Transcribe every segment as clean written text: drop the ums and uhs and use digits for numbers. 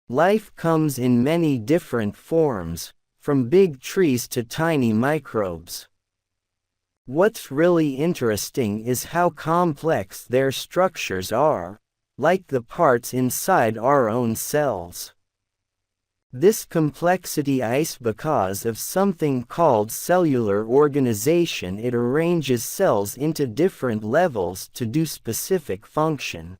Life comes in many different forms, from big trees to tiny microbes. What's really interesting is how complex their structures are, like the parts inside our own cells. This complexity is because of something called cellular organization. It arranges cells into different levels to do specific function.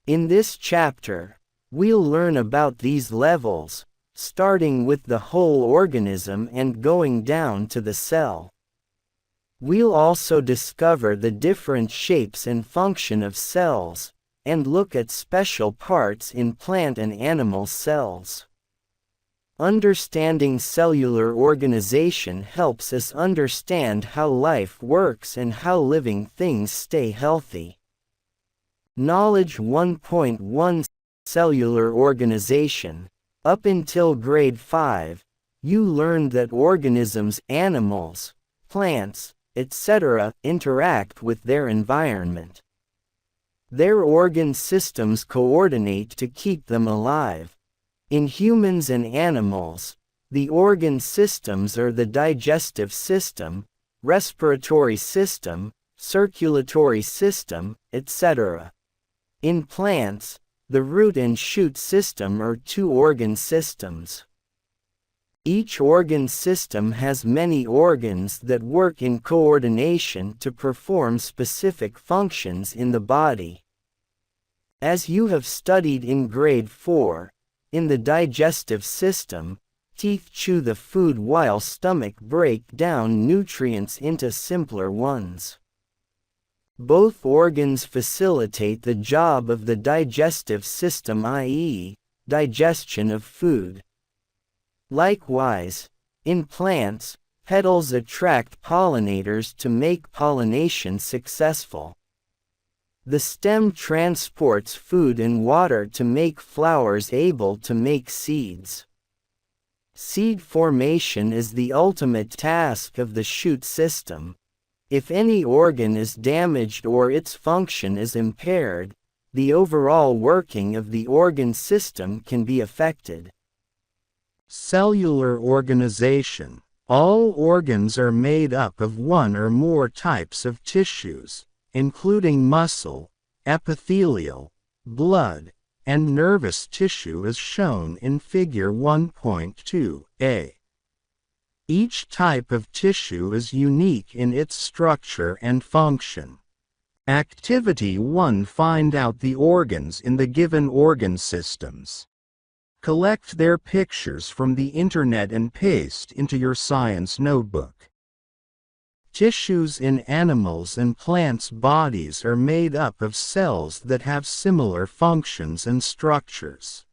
In this chapter, we'll learn about these levels, starting with the whole organism and going down to the cell. We'll also discover the different shapes and function of cells, and look at special parts in plant and animal cells. Understanding cellular organization helps us understand how life works and how living things stay healthy. Knowledge 1.1 Cellular Organization. Up until grade 5, you learned that organisms, animals, plants, etc., interact with their environment. Their organ systems coordinate to keep them alive. In humans and animals, the organ systems are the digestive system, respiratory system, circulatory system, etc. In plants, the root and shoot system are two organ systems. Each organ system has many organs that work in coordination to perform specific functions in the body. As you have studied in grade 4, in the digestive system, teeth chew the food while stomach break down nutrients into simpler ones. Both organs facilitate the job of the digestive system, i.e., digestion of food. Likewise, in plants, petals attract pollinators to make pollination successful. The stem transports food and water to make flowers able to make seeds. Seed formation is the ultimate task of the shoot system. If any organ is damaged or its function is impaired, the overall working of the organ system can be affected. Cellular organization. All organs are made up of one or more types of tissues, including muscle, epithelial, blood, and nervous tissue as shown in Figure 1.2a. Each type of tissue is unique in its structure and function. Activity 1. Find out the organs in the given organ systems. Collect their pictures from the internet and paste into your science notebook. Tissues in animals and plants' bodies are made up of cells that have similar functions and structures.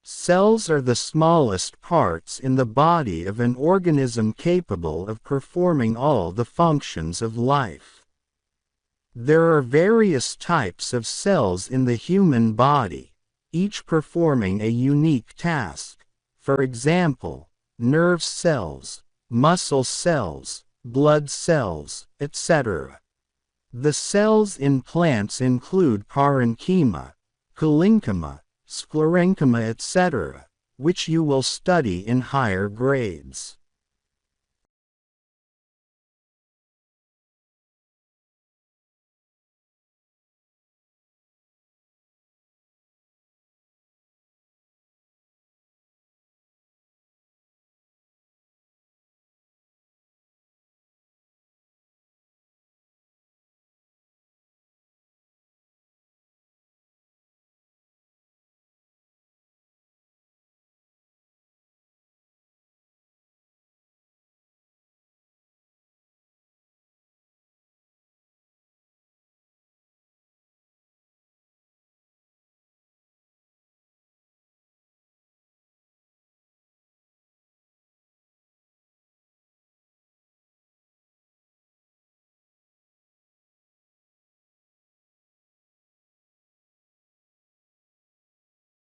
Cells are the smallest parts in the body of an organism capable of performing all the functions of life. There are various types of cells in the human body, each performing a unique task. For example, nerve cells, muscle cells, blood cells, etc. The cells in plants include parenchyma, parenchyma, sclerenchyma, etc., which you will study in higher grades.